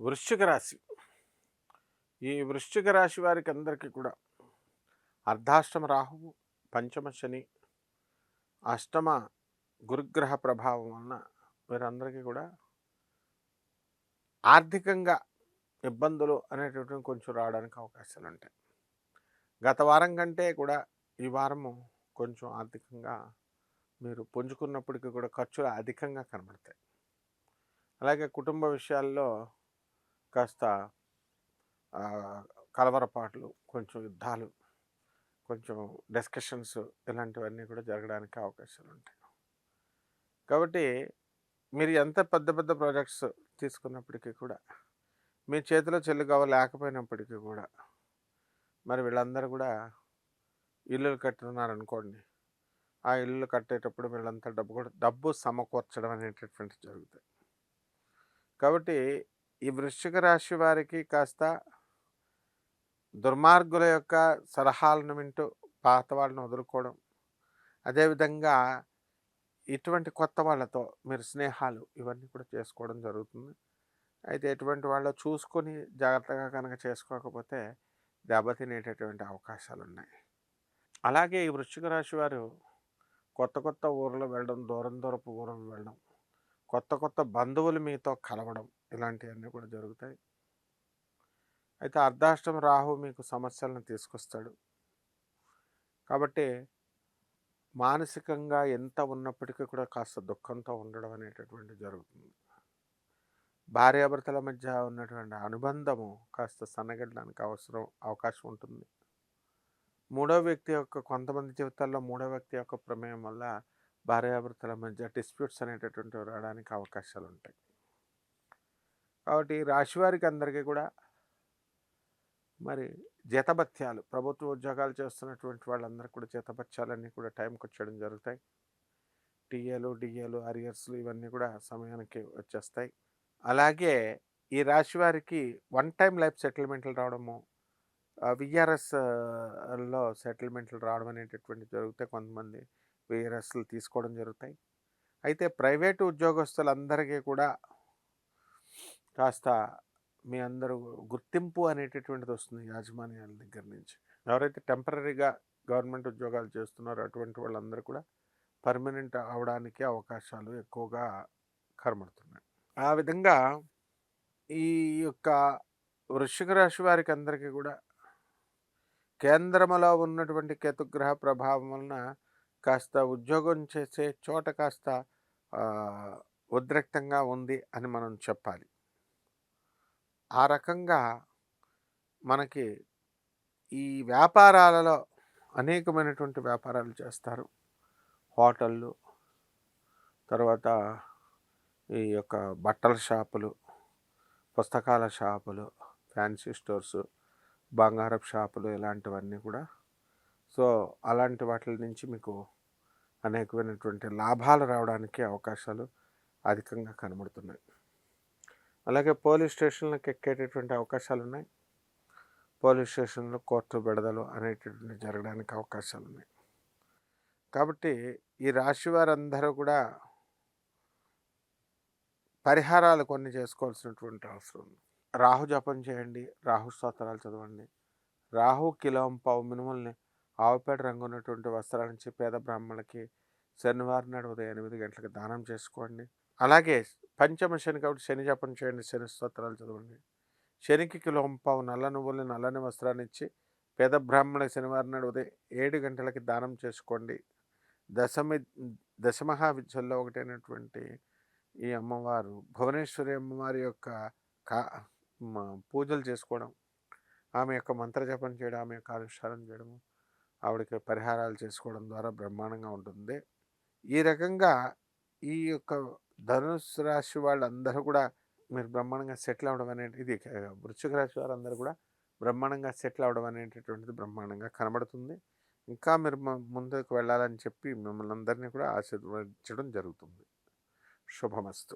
వృశ్చిక రాశి. ఈ వృశ్చిక రాశి వారికి అందరికీ కూడా అర్ధాష్టమ రాహువు, పంచమ శని, అష్టమ గురుగ్రహ ప్రభావం వలన వీరందరికీ కూడా ఆర్థికంగా ఇబ్బందులు అనేటటువంటివి కొంచెం రావడానికి అవకాశాలు ఉంటాయి. గత వారం కంటే కూడా ఈ వారము కొంచెం ఆర్థికంగా మీరు పుంజుకున్నప్పటికీ కూడా ఖర్చులు అధికంగా కనబడతాయి. అలాగే కుటుంబ విషయాల్లో కాస్త ఆ, కలవరపాట్లు, కొంచెం యుద్ధాలు, కొంచెం డిస్కషన్స్ ఇలాంటివన్నీ కూడా జరగడానికి అవకాశాలు ఉంటాయి. కాబట్టి మీరు ఎంత పెద్ద పెద్ద ప్రాజెక్ట్స్ తీసుకున్నప్పటికీ కూడా మీ చేతిలో చెల్లుగవ లేకపోయినప్పటికీ కూడా మరి వీళ్ళందరూ కూడా ఇల్లులు కట్టున్నారనుకోండి, ఆ ఇల్లులు కట్టేటప్పుడు వీళ్ళంతా డబ్బు సమకూర్చడం అనేటటువంటివి జరుగుతాయి. కాబట్టి ఈ వృశ్చిక రాశి వారికి కాస్త దుర్మార్గుల యొక్క సలహాలను వింటూ పాత వాళ్ళని వదులుకోవడం, అదేవిధంగా ఇటువంటి కొత్త వాళ్ళతో మీరు స్నేహాలు ఇవన్నీ కూడా చేసుకోవడం జరుగుతుంది. అయితే ఎటువంటి వాళ్ళు చూసుకొని జాగ్రత్తగా కనుక చేసుకోకపోతే దెబ్బతినేటటువంటి అవకాశాలు ఉన్నాయి. అలాగే ఈ వృశ్చిక రాశి వారు కొత్త కొత్త ఊర్లు వెళ్ళడం, దూరం దూరపు ఊర్లు వెళ్ళడం, కొత్త కొత్త బంధువులు మీతో కలవడం ఇలాంటివన్నీ కూడా జరుగుతాయి. అయితే అర్ధాష్టమ రాహు మీకు సమస్యలను తీసుకొస్తాడు. కాబట్టి మానసికంగా ఎంత ఉన్నప్పటికీ కూడా కాస్త దుఃఖంతో ఉండడం అనేటటువంటిది జరుగుతుంది. భార్యాభర్తల మధ్య ఉన్నటువంటి అనుబంధము కాస్త సన్నగిల్లడానికి అవకాశం ఉంటుంది. మూడో వ్యక్తి యొక్క కొంతమంది జీవితాల్లో మూడో వ్యక్తి యొక్క ప్రమేయం వల్ల భార్యాభర్తల మధ్య డిస్ప్యూట్స్ అనేటటువంటివి రావడానికి అవకాశాలు ఉంటాయి. కాబట్టి రాశివారికి అందరికీ కూడా మరి జీతభత్యాలు, ప్రభుత్వ ఉద్యోగాలు చేస్తున్నటువంటి వాళ్ళందరికీ కూడా జీతభత్యాలన్నీ కూడా టైంకి వచ్చేయడం జరుగుతాయి. టీఏలు, డిఏలు, అరియర్స్లు ఇవన్నీ కూడా సమయానికి వచ్చేస్తాయి. అలాగే ఈ రాశి వారికి వన్ టైం లైఫ్ సెటిల్మెంట్లు రావడము, విఆర్ఎస్లో సెటిల్మెంట్లు రావడం అనేటటువంటివి జరుగుతాయి. కొంతమంది విఆర్ఎస్లు తీసుకోవడం జరుగుతాయి. అయితే ప్రైవేటు ఉద్యోగస్తులందరికీ కూడా కాస్త మీ అందరూ గుర్తింపు అనేటటువంటిది వస్తుంది యాజమాన్యాల దగ్గర నుంచి. ఎవరైతే టెంపరీగా గవర్నమెంట్ ఉద్యోగాలు చేస్తున్నారో అటువంటి వాళ్ళందరూ కూడా పర్మనెంట్ అవడానికి అవకాశాలు ఎక్కువగా కనబడుతున్నాయి. ఆ విధంగా ఈ యొక్క వృశ్చిక రాశి వారికి అందరికీ కూడా కేంద్రములో ఉన్నటువంటి కేతుగ్రహ ప్రభావం వలన కాస్త ఉద్యోగం చేసే చోట కాస్త ఉద్రిక్తంగా ఉంది అని మనం చెప్పాలి. ఆ రకంగా మనకి ఈ వ్యాపారాలలో అనేకమైనటువంటి వ్యాపారాలు చేస్తారు. హోటళ్ళు, తర్వాత ఈ యొక్క బట్టల షాపులు, పుస్తకాల షాపులు, ఫ్యాన్సీ స్టోర్సు, బంగారపు షాపులు ఇలాంటివన్నీ కూడా. సో అలాంటి వాటి నుంచి మీకు అనేకమైనటువంటి లాభాలు రావడానికి అవకాశాలు అధికంగా కనబడుతున్నాయి. అలాగే పోలీస్ స్టేషన్లకు ఎక్కేటటువంటి అవకాశాలు ఉన్నాయి. పోలీస్ స్టేషన్లో కోర్టు విడుదల అనేటటువంటి జరగడానికి అవకాశాలు ఉన్నాయి. కాబట్టి ఈ రాశి వారందరూ కూడా పరిహారాలు కొన్ని చేసుకోవాల్సినటువంటి అవసరం ఉంది. రాహు జపం చేయండి, రాహు స్తోత్రాలు చదవండి. రాహు కిలోంపావు మినుముల్ని ఆవుపేట రంగు ఉన్నటువంటి వస్త్రాలించి పేద బ్రాహ్మణులకి శనివారం నాడు ఉదయం 8 గంటలకు దానం చేసుకోండి. అలాగే పంచమ శని కాబట్టి శని జపం చేయండి, శని స్తోత్రాలు చదవండి. శనికి కిలోంపావు నల్ల నువ్వుల్ని నల్లని వస్త్రాన్ని ఇచ్చి పేద బ్రాహ్మణులకు శనివారం నాడు ఉదయం 7 గంటలకి దానం చేసుకోండి. దశమహా విద్యల్లో ఒకటైనటువంటి ఈ అమ్మవారు భువనేశ్వరి అమ్మవారి యొక్క కా పూజలు చేసుకోవడం, ఆమె యొక్క మంత్రజపం చేయడం, ఆమె యొక్క అనుష్ఠానం చేయడము, ఆవిడకి పరిహారాలు చేసుకోవడం ద్వారా బ్రహ్మాండంగా ఉంటుంది. ఈ రకంగా ఈ యొక్క ధనుసు రాశి వాళ్ళందరూ కూడా మీరు బ్రహ్మాండంగా సెటిల్ అవ్వడం అనేది, ఇది వృశ్చిక రాశి వారందరూ కూడా బ్రహ్మాండంగా సెటిల్ అవ్వడం అనేటటువంటిది బ్రహ్మాండంగా కనబడుతుంది. ఇంకా మీరు ముందుకు వెళ్ళాలని చెప్పి మిమ్మల్ని అందరినీ కూడా ఆశీర్వదించడం జరుగుతుంది. శుభమస్తు.